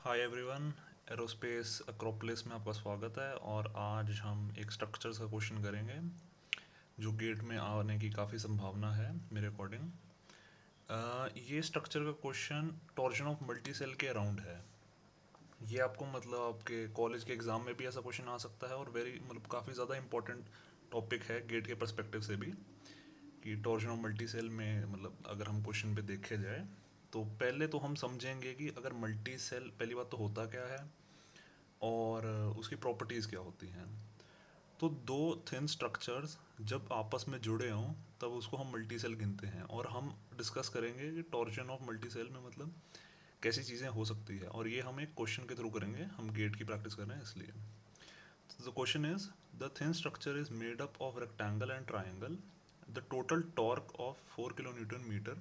Hi everyone. Aerospace Acropolis में आपका स्वागत है और आज हम एक स्ट्रक्चर्स का क्वेश्चन करेंगे जो गेट में आने की काफ़ी संभावना है मेरे अकॉर्डिंग। ये स्ट्रक्चर का question torsion of multi cell के अराउंड है। ये आपको मतलब आपके कॉलेज के एग्ज़ाम में भी ऐसा क्वेश्चन आ सकता है और वेरी मतलब काफ़ी ज़्यादा इंपॉर्टेंट टॉपिक है गेट के पर्सपेक्टिव से भी कि टॉर्शन ऑफ मल्टी सेल में मतलब अगर हम क्वेश्चन पे देखे जाए तो पहले तो हम समझेंगे कि अगर मल्टी सेल पहली बात तो होता क्या है और उसकी प्रॉपर्टीज़ क्या होती हैं। तो दो थिन स्ट्रक्चर्स जब आपस में जुड़े हों तब उसको हम मल्टी सेल गिनते हैं और हम डिस्कस करेंगे कि टॉर्शन ऑफ मल्टी सेल में मतलब कैसी चीज़ें हो सकती है और ये हम एक क्वेश्चन के थ्रू करेंगे। हम गेट की प्रैक्टिस कर रहे हैं इसलिए। The question is the thin structure is made up of rectangle and triangle. The total torque of 4 kilo newton metre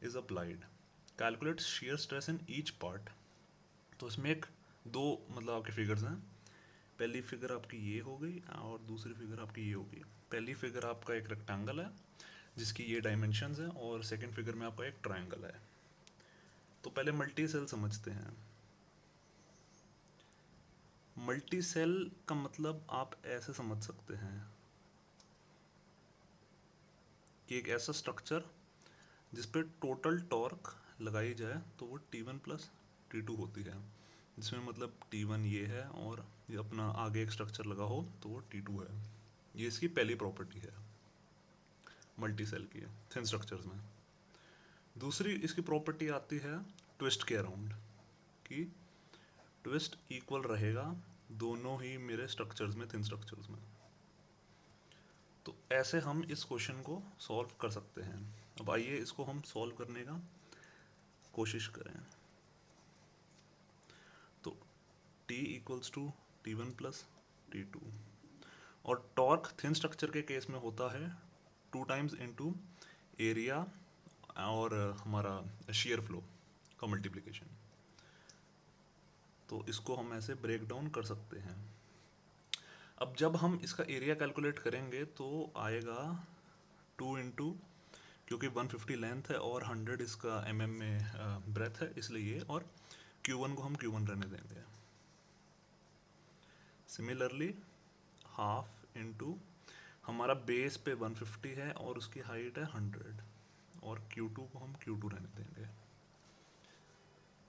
is applied. Calculate shear stress in each part. तो इसमें एक दो मतलब आपके फिगर्स हैं। पहली फिगर आपकी ये हो गई और दूसरी फिगर आपकी ये हो गई। पहली फिगर आपका एक रेक्टेंगल है जिसकी ये डायमेंशंस हैं और सेकंड फिगर में आपका एक ट्रायंगल है। तो पहले मल्टी सेल समझते हैं। मल्टी सेल का मतलब आप ऐसे समझ सकते हैं कि एक ऐसा स्ट्रक्चर जिस पे टोटल टॉर्क लगाई जाए तो वो T1 प्लस T2 होती है, जिसमें मतलब T1 ये है और ये अपना आगे एक स्ट्रक्चर लगा हो तो वो T2 है। ये इसकी पहली प्रॉपर्टी है मल्टी सेल की थिन स्ट्रक्चर्स में। दूसरी इसकी प्रॉपर्टी आती है ट्विस्ट के अराउंड कि ट्विस्ट इक्वल रहेगा दोनों ही मेरे स्ट्रक्चर्स में, थिन स्ट्रक्चर्स में। तो ऐसे हम इस क्वेश्चन को सॉल्व कर सकते हैं। अब आइए इसको हम सॉल्व करने का कोशिश करें। तो T equals to T1 plus T2 और टॉर्क थिन स्ट्रक्चर के केस में होता है 2 टाइम्स इनटू एरिया और हमारा शेयर फ्लो का मल्टीप्लिकेशन। तो इसको हम ऐसे ब्रेक डाउन कर सकते हैं। अब जब हम इसका एरिया कैलकुलेट करेंगे तो आएगा 2 इंटू, क्योंकि 150 लेंथ है और 100 इसका में ब्रेथ है इसलिए ये, और Q1 को हम Q1 रहने देंगे। सिमिलरली हाफ इंटू हमारा बेस पे 150 है और उसकी हाइट है 100 और Q2 को हम Q2 रहने देंगे।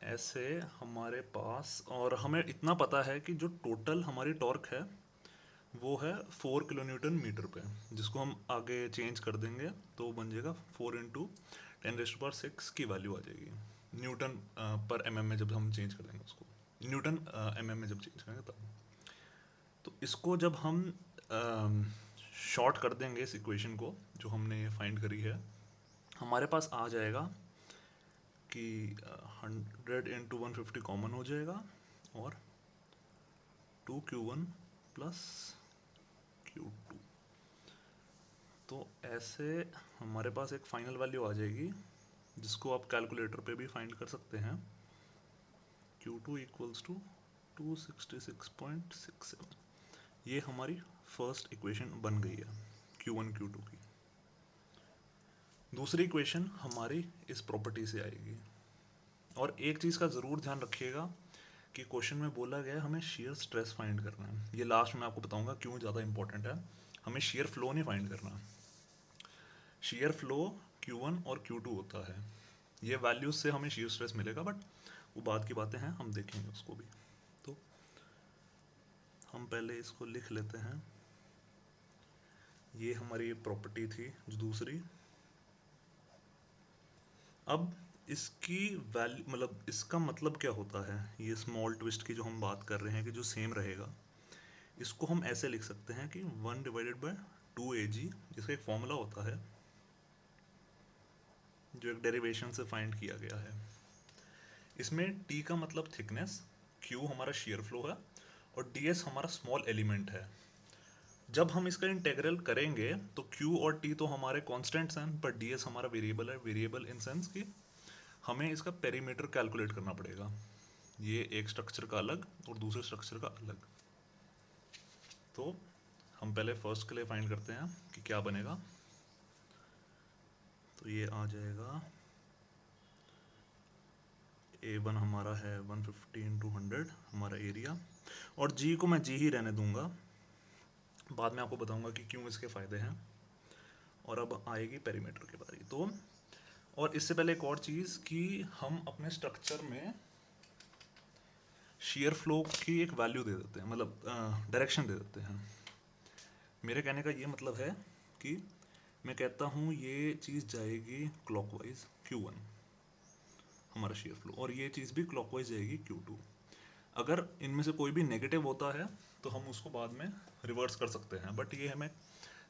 ऐसे हमारे पास, और हमें इतना पता है कि जो टोटल हमारी टॉर्क है वो है 4 किलो न्यूटन मीटर पे, जिसको हम आगे चेंज कर देंगे तो बन जाएगा 4 इंटू 10⁻6 की वैल्यू आ जाएगी न्यूटन पर एम में जब हम चेंज कर देंगे उसको, न्यूटन एम में जब चेंज करेंगे तब। तो इसको जब हम शॉर्ट कर देंगे इस इक्वेशन को जो हमने फाइंड करी है, हमारे पास आ जाएगा कि 100 इंटू 150 कॉमन हो जाएगा और 2Q1 प्लस Q2। तो ऐसे हमारे पास एक फाइनल वैल्यू आ जाएगी जिसको आप कैलकुलेटर पे भी फाइंड कर सकते हैं। Q2 equals to 266.67। ये हमारी फर्स्ट इक्वेशन बन गई है Q1 Q2 की। दूसरी इक्वेशन हमारी इस प्रॉपर्टी से आएगी। और एक चीज़ का ज़रूर ध्यान रखिएगा कि क्वेश्चन में बोला गया है हमें shear स्ट्रेस फाइंड करना है। ये लास्ट में आपको बताऊंगा क्यों ज़्यादा इंपॉर्टेंट है। हमें shear फ्लो नहीं फाइंड करना। shear फ्लो Q1 और Q2 होता है। ये वैल्यूज से हमें shear स्ट्रेस मिलेगा, बट वो बाद की बातें हैं, हम देखेंगे उसको भी। तो हम पहले इसको लिख लेते हैं। ये हमारी प्रॉपर्टी थी जो दूसरी। अब इसकी वैल्यू मतलब इसका मतलब क्या होता है, ये स्मॉल ट्विस्ट की जो हम बात कर रहे हैं कि जो सेम रहेगा, इसको हम ऐसे लिख सकते हैं कि 1/2 AG, जिसका एक फॉर्मूला होता है जो एक डेरिवेशन से फाइंड किया गया है। इसमें T का मतलब थिकनेस, Q हमारा शेयर फ्लो है और DS हमारा स्मॉल एलिमेंट है। जब हम इसका इंटेग्रल करेंगे तो Q और T तो हमारे कांस्टेंट्स हैं, पर DS हमारा वेरिएबल है। वेरिएबल इन सेंस कि हमें इसका पेरीमीटर कैलकुलेट करना पड़ेगा। ये एक स्ट्रक्चर का अलग और दूसरे स्ट्रक्चर का अलग। तो हम पहले फर्स्ट के लिए फाइंड करते हैं कि क्या बनेगा। तो ये आ जाएगा A1 हमारा है 150 इंटू 100 हमारा एरिया, और जी को मैं जी ही रहने दूंगा, बाद में आपको बताऊंगा कि क्यों इसके फ़ायदे हैं। और अब आएगी पेरीमीटर की बारी। तो और इससे पहले एक और चीज़ कि हम अपने स्ट्रक्चर में शेयर फ्लो की एक वैल्यू दे देते हैं, मतलब डायरेक्शन दे देते हैं। मेरे कहने का ये मतलब है कि मैं कहता हूँ ये चीज़ जाएगी क्लॉकवाइज Q1 हमारा शेयर फ्लो, और ये चीज़ भी क्लॉकवाइज जाएगी Q2। अगर इनमें से कोई भी नेगेटिव होता है तो हम उसको बाद में रिवर्स कर सकते हैं, बट ये मैं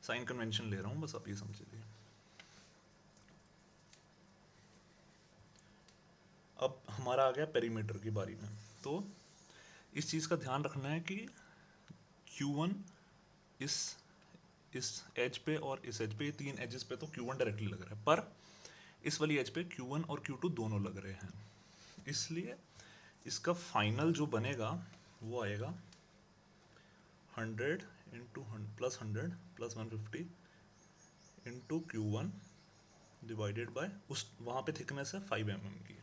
साइन कन्वेंशन ले रहा हूँ, बस आप ये समझिए। अब हमारा आ गया पेरीमीटर की बारी में। तो इस चीज़ का ध्यान रखना है कि Q1 इस एज पे और इस एज पे, ये तीन एजेस पे तो Q1 डायरेक्टली लग रहा है, पर इस वाली एज पे Q1 और Q2 दोनों लग रहे हैं। इसलिए इसका फाइनल जो बनेगा वो आएगा 100 into plus 100 plus 150 into Q1 divided by उस वहाँ पे थिकनेस है 5 mm की,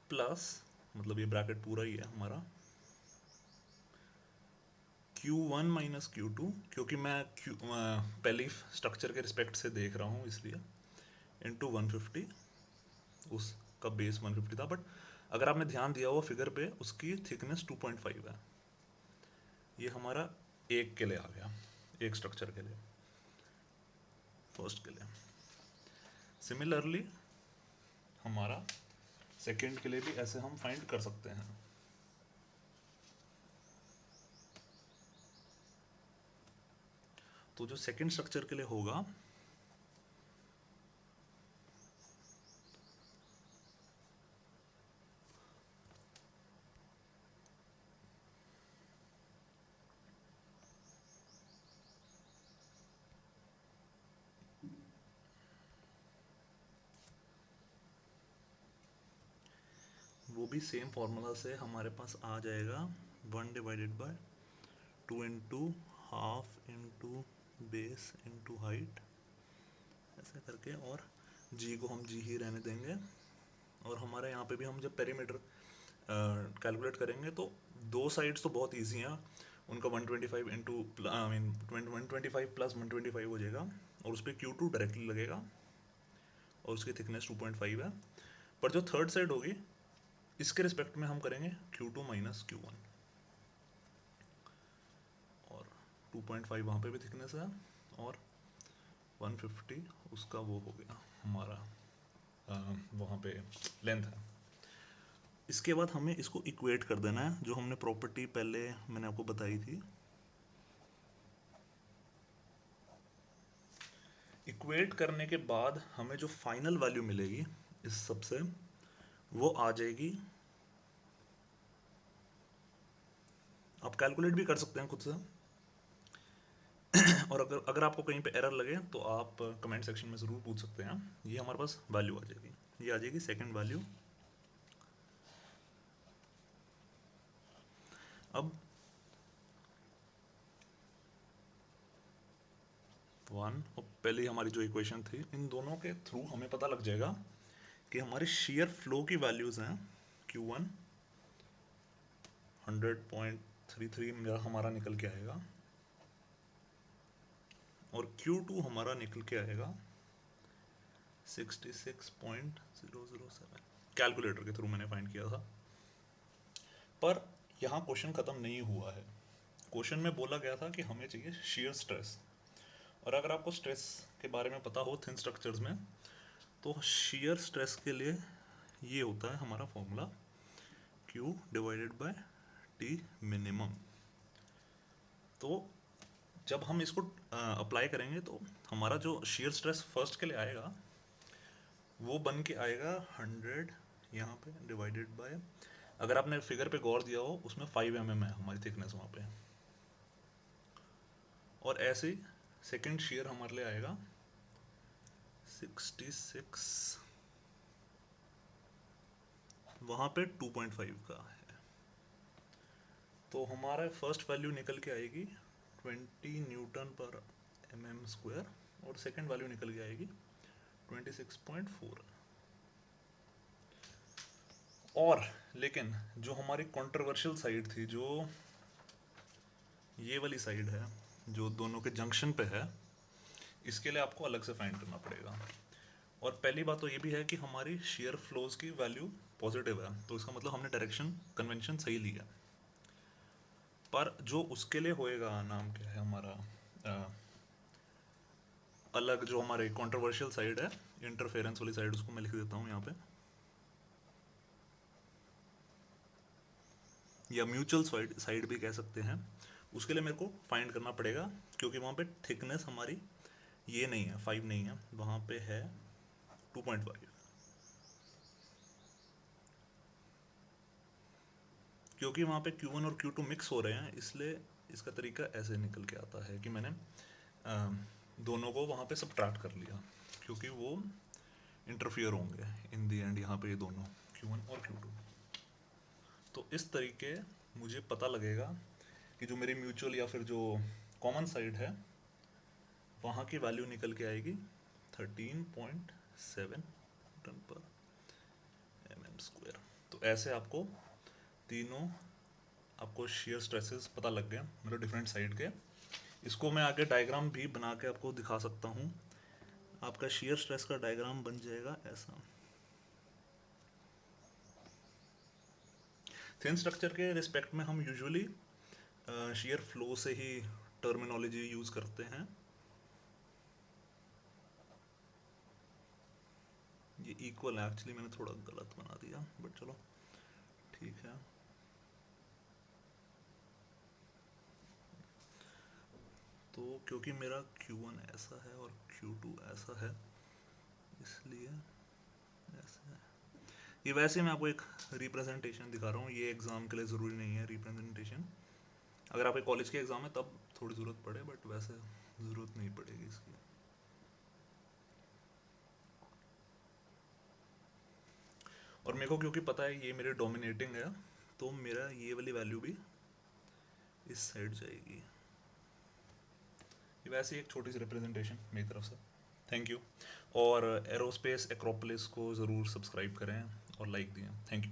प्लस मतलब ये ब्रैकेट पूरा ही है हमारा Q1 माइनस Q2, क्योंकि मैं पहले स्ट्रक्चर के रिस्पेक्ट से देख रहा हूँ इसलिए, इंटू 150, उसका बेस 150 था, बट अगर आपने ध्यान दिया हो फिगर पे उसकी थिकनेस 2.5 है। ये हमारा एक के लिए आ गया, एक स्ट्रक्चर के लिए, फर्स्ट के लिए। सिमिलरली हमारा सेकेंड के लिए भी ऐसे हम फाइंड कर सकते हैं। तो जो सेकेंड स्ट्रक्चर के लिए होगा वो भी सेम फॉर्मूला से हमारे पास आ जाएगा 1 divided by 2 into half into base into height, ऐसा करके, और जी को हम जी ही रहने देंगे। और हमारे यहाँ पे भी हम जब पेरीमीटर कैलकुलेट करेंगे तो दो साइड्स तो बहुत इजी हैं, उनका 125 इंटू आई मीन 125 प्लस 125 हो जाएगा, और उस पर Q2 डायरेक्टली लगेगा और उसकी थिकनेस 2.5 है। पर जो थर्ड साइड होगी इसके रिस्पेक्ट में हम करेंगे Q2 माइनस Q1, और 2.5 वहाँ पे भी थिकनेस है, और 150 उसका वो हो गया हमारा वहाँ पे लेंथ है। इसके बाद हमें इसको इक्वेट कर देना है, जो हमने प्रॉपर्टी पहले मैंने आपको बताई थी। इक्वेट करने के बाद हमें जो फाइनल वैल्यू मिलेगी इस सबसे, वो आ जाएगी, आप कैलकुलेट भी कर सकते हैं खुद से, और अगर आपको कहीं पे एरर लगे तो आप कमेंट सेक्शन में ज़रूर पूछ सकते हैं। ये हमारे पास वैल्यू आ जाएगी, ये आ जाएगी सेकंड वैल्यू। अब 1 और पहले हमारी जो इक्वेशन थी, इन दोनों के थ्रू हमें पता लग जाएगा कि हमारे शेयर फ्लो की वैल्यूज़ हैं Q1 100.33 मेरा हमारा निकल के आएगा, और Q2 हमारा निकल के आएगा 66.007, कैलकुलेटर के थ्रू मैंने फाइंड किया था। पर यहाँ क्वेश्चन ख़त्म नहीं हुआ है। क्वेश्चन में बोला गया था कि हमें चाहिए शेयर स्ट्रेस, और अगर आपको स्ट्रेस के बारे में पता हो थिन स्ट्रक्चर्स में, तो शेयर स्ट्रेस के लिए ये होता है हमारा formula Q divided by T minimum. तो जब हम इसको अप्लाई करेंगे तो हमारा जो शेयर स्ट्रेस फर्स्ट के लिए आएगा वो बन के आएगा 100 यहाँ पे डिवाइडेड बाय, अगर आपने फिगर पे गौर दिया हो उसमें 5 mm है हमारी थिकनेस वहाँ पे, और ऐसे ही सेकेंड शेयर हमारे लिए आएगा 66, वहाँ पे 2.5 का है। तो हमारा फर्स्ट वैल्यू निकल के आएगी 20 न्यूटन पर mm स्क्वायर, और सेकेंड वैल्यू निकल के आएगी 26.4। और लेकिन जो हमारी कंट्रोवर्शियल साइड थी, जो ये वाली साइड है जो दोनों के जंक्शन पे है, इसके लिए आपको अलग से फाइंड करना पड़ेगा। और पहली बात तो ये भी है कि हमारी शेयर फ्लोज की वैल्यू पॉजिटिव है, तो इसका मतलब हमने डायरेक्शन कन्वेंशन सही लिया। पर जो उसके लिए होएगा, नाम क्या है हमारा, अलग जो हमारे कंट्रोवर्शियल साइड है, इंटरफेरेंस वाली साइड, उसको मैं लिख देता हूँ यहाँ पे, या म्यूचुअल साइड भी कह सकते हैं। उसके लिए मेरे को फाइंड करना पड़ेगा, क्योंकि वहाँ पे थिकनेस हमारी ये नहीं है, 5 नहीं है, वहाँ पे है 2.5। क्योंकि वहाँ पे Q1 और Q2 मिक्स हो रहे हैं, इसलिए इसका तरीका ऐसे निकल के आता है कि मैंने दोनों को वहाँ पे सब्ट्रैक्ट कर लिया, क्योंकि वो इंटरफियर होंगे इन दी एंड यहाँ पे ये दोनों Q1 और Q2। तो इस तरीके मुझे पता लगेगा कि जो मेरी म्यूचुअल या फिर जो कॉमन साइड है, वहाँ की वैल्यू निकल के आएगी 13.7 न्यूटन पर mm²। तो ऐसे आपको तीनों आपको शेयर स्ट्रेसेस पता लग गए मतलब डिफरेंट साइड के। इसको मैं आगे डायग्राम भी बना के आपको दिखा सकता हूँ। आपका शेयर स्ट्रेस का डायग्राम बन जाएगा ऐसा। थिन स्ट्रक्चर के रिस्पेक्ट में हम यूजुअली शेयर फ्लो से ही टर्मिनोलॉजी यूज करते हैं। ये इक्वल है, एक्चुअली मैंने थोड़ा गलत बना दिया, बट चलो ठीक है। तो क्योंकि मेरा Q1 ऐसा है और Q2 ऐसा है, इसलिए ऐसा है। ये वैसे मैं आपको एक रिप्रेजेंटेशन दिखा रहा हूँ, ये एग्ज़ाम के लिए ज़रूरी नहीं है रिप्रेजेंटेशन। अगर आपके कॉलेज के एग्ज़ाम है तब थोड़ी ज़रूरत पड़े, बट वैसे ज़रूरत नहीं पड़ेगी इसकी। और मेरे को क्योंकि पता है ये मेरे डोमिनेटिंग है, तो मेरा ये वाली वैल्यू भी इस साइड जाएगी। ये वैसे एक छोटी सी रिप्रेजेंटेशन मेरी तरफ से। Thank you. और एरोस्पेस एक्रोपोलिस को ज़रूर सब्सक्राइब करें और लाइक दिए। Thank you.